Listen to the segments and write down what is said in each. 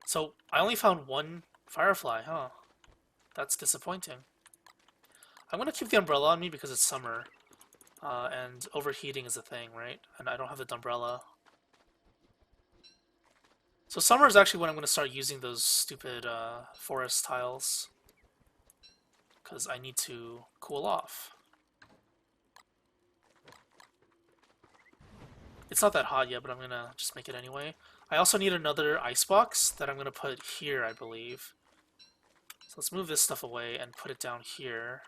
So I only found one firefly, huh? That's disappointing. I'm gonna keep the umbrella on me because it's summer, and overheating is a thing, right? And I don't have the umbrella. So summer is actually when I'm gonna start using those stupid forest tiles, because I need to cool off. It's not that hot yet, but I'm gonna just make it anyway. I also need another icebox that I'm gonna put here, I believe. So let's move this stuff away and put it down here.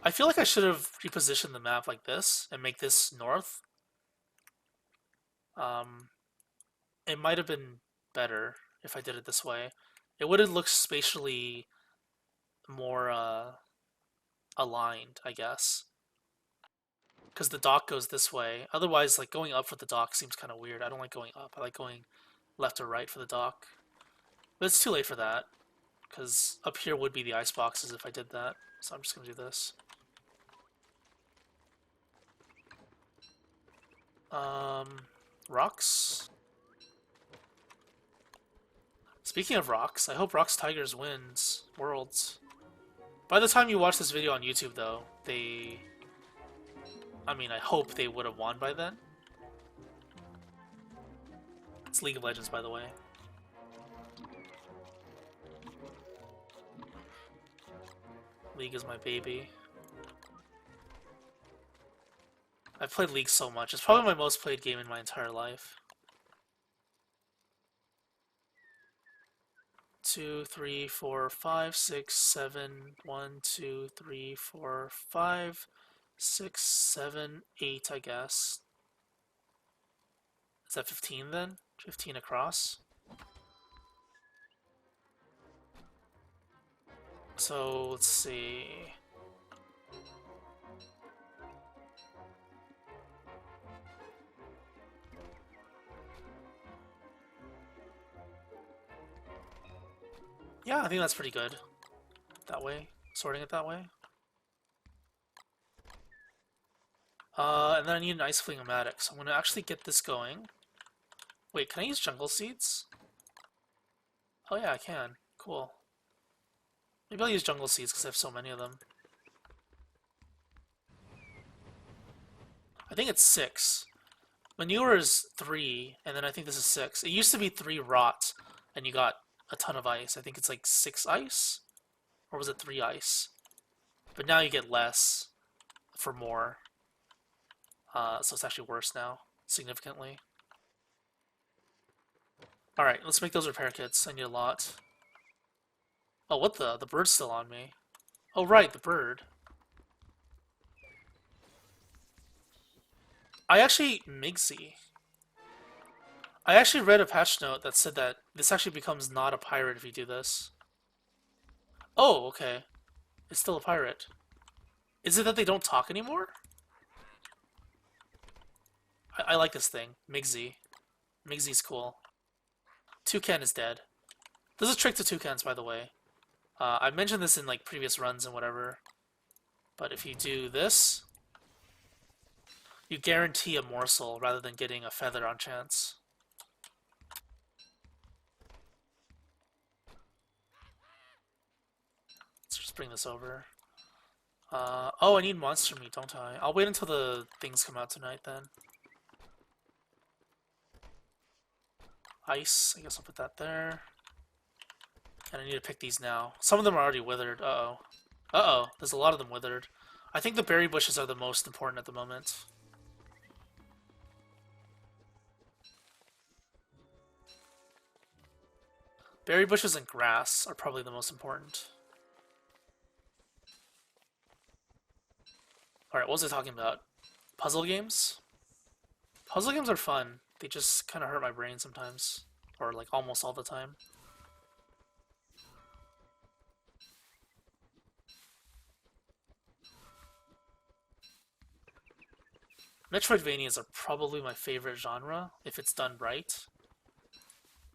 I feel like I should have repositioned the map like this and make this north. Um, it might have been better if I did it this way. It would have looked spatially more aligned, I guess. Because the dock goes this way. Otherwise, like going up for the dock seems kind of weird. I don't like going up. I like going left or right for the dock. But it's too late for that. Because up here would be the ice boxes if I did that. So I'm just going to do this. Rocks. Speaking of rocks, I hope Rocks Tigers wins Worlds. By the time you watch this video on YouTube, though, I mean, I hope they would have won by then. It's League of Legends, by the way. League is my baby. I've played League so much. It's probably my most played game in my entire life. 2, 3, 4, 5, 6, 7. 1, 2, 3, 4, 5, 6, 7, 8, I guess. Is that 15 then? 15 across? So, let's see. Yeah, I think that's pretty good. That way. Sorting it that way. And then I need an Ice Fling-O-Matic, so I'm going to actually get this going. Wait, can I use Jungle Seeds? Oh yeah, I can. Cool. Maybe I'll use Jungle Seeds because I have so many of them. I think it's 6. Manure is 3, and then I think this is 6. It used to be 3 rot, and you got a ton of ice. I think it's like 6 ice? Or was it 3 ice? But now you get less for more. So it's actually worse now, significantly. Alright, let's make those repair kits. I need a lot. Oh, what the? The bird's still on me. Oh, right, the bird. Migsy. I actually read a patch note that said that this actually becomes not a pirate if you do this. Oh, okay. It's still a pirate. Is it that they don't talk anymore? I like this thing. Migsy. Migsy's cool. Toucan is dead. There's a trick to toucans, by the way. I mentioned this in like previous runs and whatever. But if you do this, you guarantee a morsel rather than getting a feather on chance. Let's just bring this over. Oh, I need monster meat, don't I? I'll wait until the things come out tonight then. Ice, I guess I'll put that there. And I need to pick these now. Some of them are already withered. Uh-oh. Uh-oh, there's a lot of them withered. I think the berry bushes are the most important at the moment. Berry bushes and grass are probably the most important. Alright, what was I talking about? Puzzle games? Puzzle games are fun. They just kind of hurt my brain sometimes. Or like almost all the time. Metroidvanias are probably my favorite genre, if it's done right.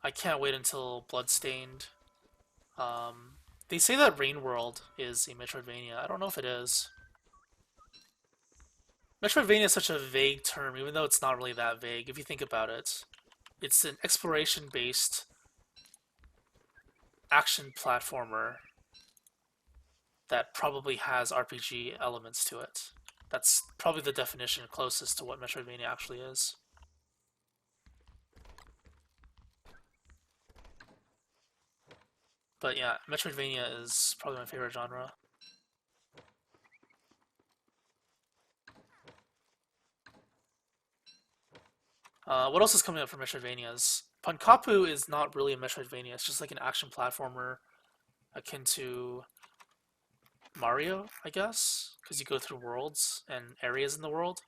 I can't wait until Bloodstained. They say that Rain World is a Metroidvania. I don't know if it is. Metroidvania is such a vague term, even though it's not really that vague, if you think about it. It's an exploration-based action platformer that probably has RPG elements to it. That's probably the definition closest to what Metroidvania actually is. But yeah, Metroidvania is probably my favorite genre. What else is coming up for Metroidvanias? Pankapu is not really a Metroidvania. It's just like an action platformer akin to Mario, I guess, because you go through worlds and areas in the world.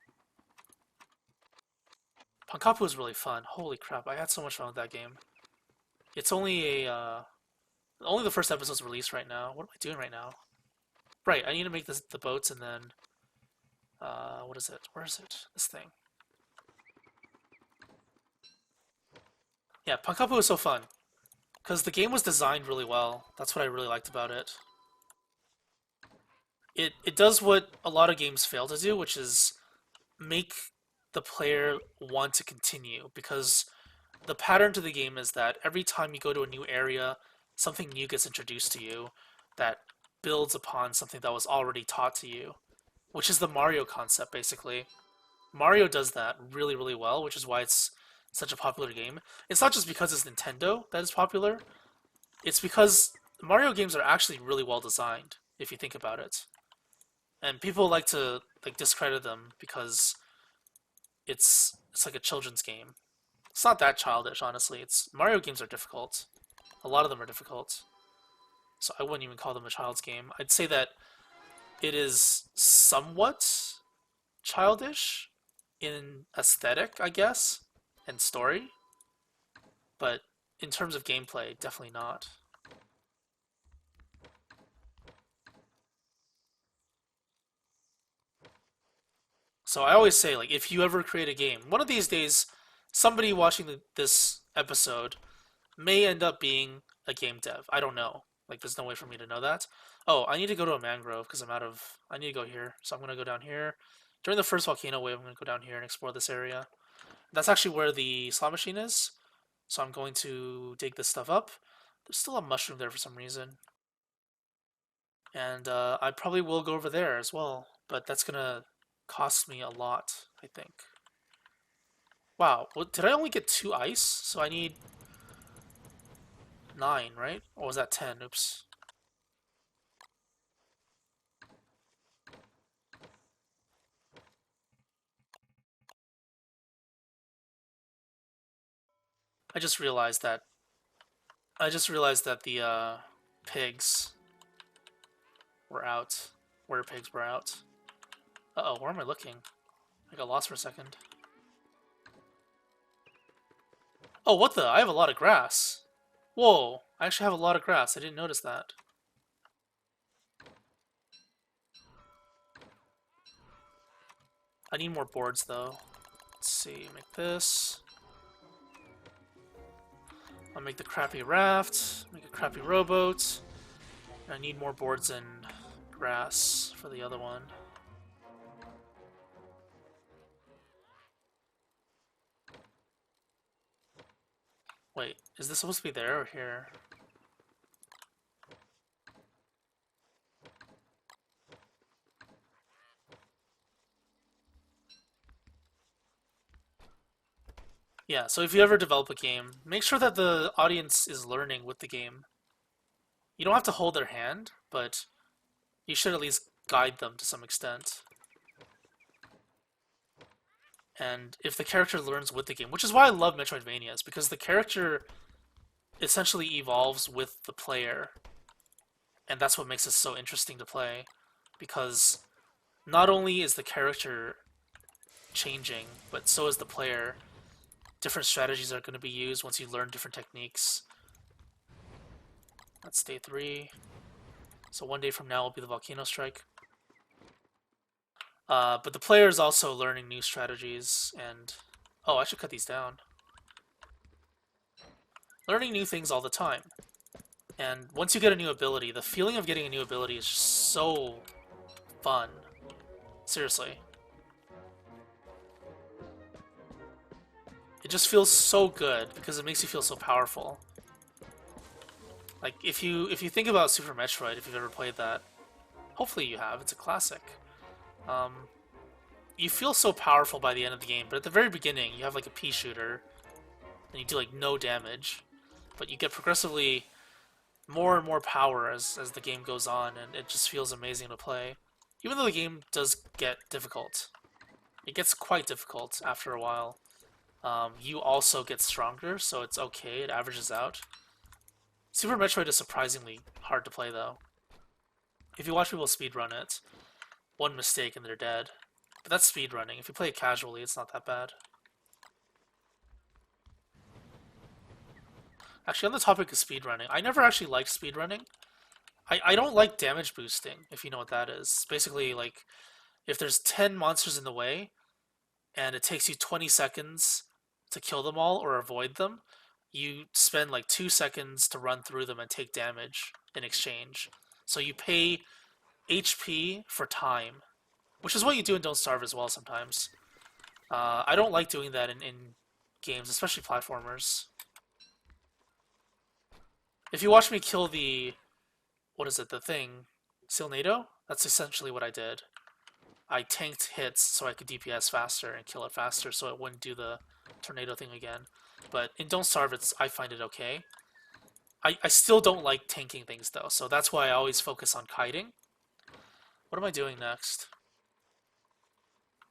Pankapu is really fun. Holy crap, I had so much fun with that game. It's only the first episode's released right now. What am I doing right now? Right, I need to make the boats and then what is it? Where is it? This thing. Yeah, Pankapu is so fun because the game was designed really well. That's what I really liked about it. It does what a lot of games fail to do, which is make the player want to continue, because the pattern to the game is that every time you go to a new area, something new gets introduced to you that builds upon something that was already taught to you, which is the Mario concept, basically. Mario does that really, really well, which is why it's such a popular game. It's not just because it's Nintendo that is popular, it's because Mario games are actually really well designed, if you think about it. And people like to discredit them because it's like a children's game. It's not that childish, honestly. It's Mario games are difficult. A lot of them are difficult. So I wouldn't even call them a child's game. I'd say that it is somewhat childish in aesthetic, I guess, and story, but in terms of gameplay, definitely not. So I always say, like, if you ever create a game, one of these days, somebody watching this episode may end up being a game dev. I don't know. Like, there's no way for me to know that. Oh, I need to go to a mangrove because I'm out of. I need to go here, so I'm gonna go down here. During the first volcano wave, I'm gonna go down here and explore this area. That's actually where the slot machine is. So I'm going to dig this stuff up. There's still a mushroom there for some reason. And I probably will go over there as well. But that's gonna cost me a lot, I think. Wow, well, did I only get 2 ice? So I need 9, right? Or was that 10? Oops. I just realized that the pigs were out. Were pigs were out. Uh-oh, where am I looking? I got lost for a second. Oh, what the? I have a lot of grass. Whoa, I actually have a lot of grass. I didn't notice that. I need more boards, though. Let's see, make this. I'll make the crappy raft, make a crappy rowboat. I need more boards and grass for the other one. Wait, is this supposed to be there or here? Yeah, so if you ever develop a game, make sure that the audience is learning with the game. You don't have to hold their hand, but you should at least guide them to some extent. And if the character learns with the game, which is why I love Metroidvanias, because the character essentially evolves with the player, and that's what makes it so interesting to play, because not only is the character changing, but so is the player. Different strategies are going to be used once you learn different techniques. That's day 3. So one day from now will be the volcano strike. But the player is also learning new strategies, and oh, I should cut these down. Learning new things all the time. And once you get a new ability, the feeling of getting a new ability is just so fun. Seriously. just feels so good because it makes you feel so powerful. Like if you think about Super Metroid, if you've ever played that, hopefully you have. It's a classic. Um, you feel so powerful by the end of the game, but at the very beginning, you have like a pea shooter, and you do like no damage, but you get progressively more and more power as the game goes on, and it just feels amazing to play. Even though the game does get difficult, it gets quite difficult after a while. You also get stronger, so it's okay. It averages out. Super Metroid is surprisingly hard to play, though. If you watch people speedrun it, one mistake and they're dead. But that's speedrunning. If you play it casually, it's not that bad. Actually, on the topic of speedrunning, I never actually liked speedrunning. I don't like damage boosting, if you know what that is. Basically, like, if there's 10 monsters in the way, and it takes you 20 seconds to kill them all or avoid them, you spend like 2 seconds to run through them and take damage in exchange. So you pay HP for time, which is what you do in Don't Starve as well sometimes. I don't like doing that in games, especially platformers. If you watch me kill the, what is it, the thing, Silnado? That's essentially what I did. I tanked hits so I could DPS faster and kill it faster so it wouldn't do the tornado thing again. But in Don't Starve, I find it okay. I still don't like tanking things though, so that's why I always focus on kiting. What am I doing next?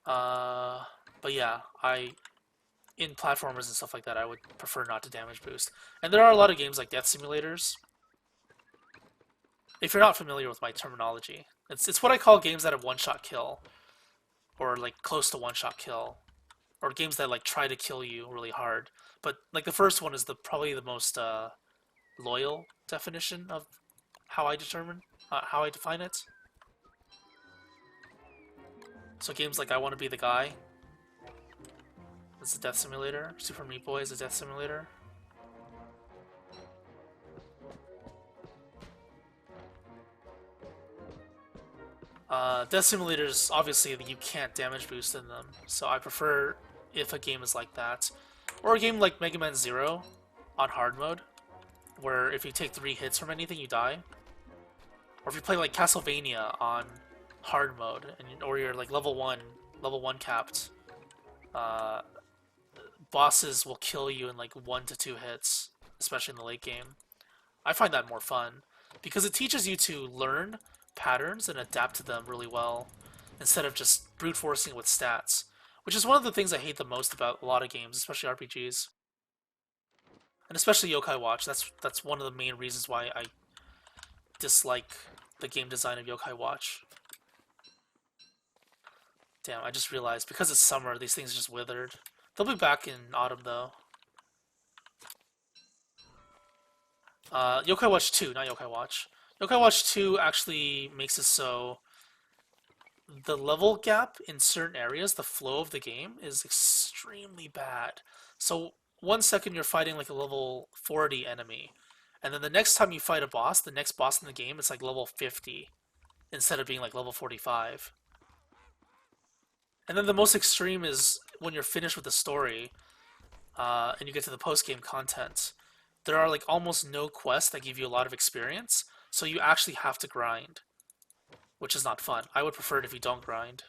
But yeah, in platformers and stuff like that, I would prefer not to damage boost. And there are a lot of games like death simulators. If you're not familiar with my terminology, it's what I call games that have one-shot kill, or like close to one-shot kill, or games that like try to kill you really hard. But like the first one is probably the most loyal definition of how I define it. So games like I Want to Be the Guy. It's a death simulator. Super Meat Boy is a death simulator. Death simulators, obviously, you can't damage boost in them, so I prefer if a game is like that. Or a game like Mega Man Zero on hard mode, where if you take 3 hits from anything, you die. Or if you play like Castlevania on hard mode, or you're like level 1 capped, bosses will kill you in like 1 to 2 hits, especially in the late game. I find that more fun, because it teaches you to learn patterns and adapt to them really well, instead of just brute forcing with stats, which is one of the things I hate the most about a lot of games, especially RPGs, and especially Yokai Watch. That's one of the main reasons why I dislike the game design of Yokai Watch. Damn, I just realized because it's summer, these things just withered. They'll be back in autumn though. Yokai Watch 2, not Yokai Watch. Yokai Watch 2 actually makes it so the level gap in certain areas, the flow of the game, is extremely bad. So 1 second you're fighting like a level 40 enemy, and then the next time you fight a boss, the next boss in the game, it's like level 50 instead of being like level 45. And then the most extreme is when you're finished with the story, and you get to the post-game content. There are like almost no quests that give you a lot of experience, so you actually have to grind, which is not fun. I would prefer it if you don't grind.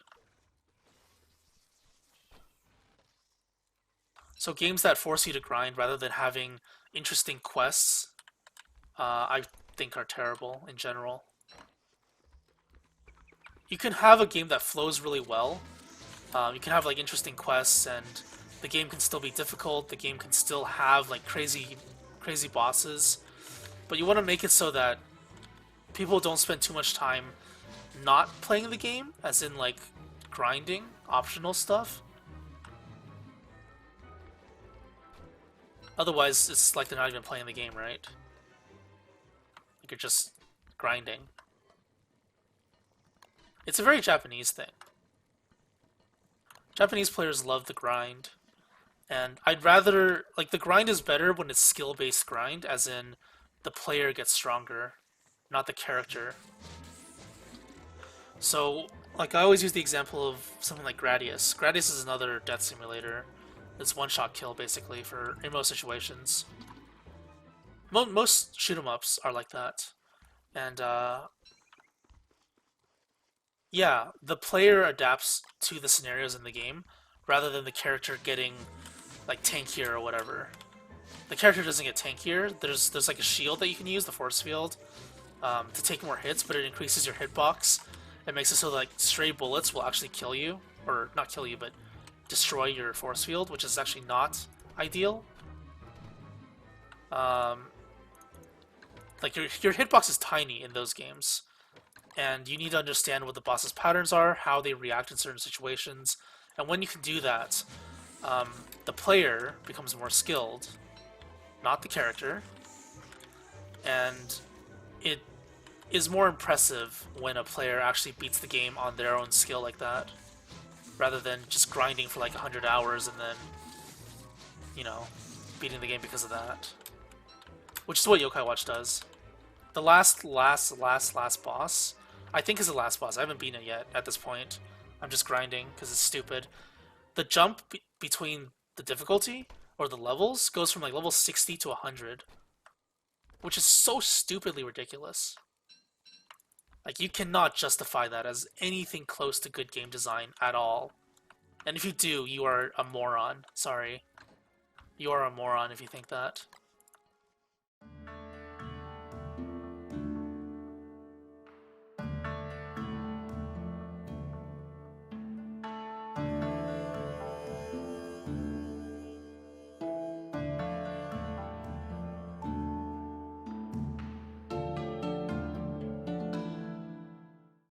So games that force you to grind rather than having interesting quests, I think are terrible in general. You can have a game that flows really well. You can have like interesting quests, and the game can still be difficult. The game can still have like crazy bosses, but you want to make it so that people don't spend too much time not playing the game, as in like grinding optional stuff. Otherwise, it's like they're not even playing the game, right? Like you're just grinding. It's a very Japanese thing. Japanese players love the grind. And I'd rather, like, the grind is better when it's skill-based grind, as in the player gets stronger, not the character. So, like, I always use the example of something like Gradius. Gradius is another death simulator. It's one-shot kill, basically, for in most situations. Most shoot-'em-ups are like that. And, yeah, the player adapts to the scenarios in the game, rather than the character getting, like, tankier or whatever. The character doesn't get tankier. There's like a shield that you can use, the force field, to take more hits, but it increases your hitbox. It makes it so that, like, stray bullets will actually kill you, or not kill you, but destroy your force field, which is actually not ideal. Like your hitbox is tiny in those games, and you need to understand what the boss's patterns are, how they react in certain situations, and when you can do that, the player becomes more skilled, not the character, and it is more impressive when a player actually beats the game on their own skill like that, rather than just grinding for like 100 hours and then, you know, beating the game because of that. Which is what Yokai Watch does. The last boss, I think is the last boss. I haven't beaten it yet at this point. I'm just grinding because it's stupid. The jump between the difficulty or the levels goes from like level 60 to 100, which is so stupidly ridiculous. Like, you cannot justify that as anything close to good game design at all. And if you do, you are a moron. Sorry. You are a moron if you think that.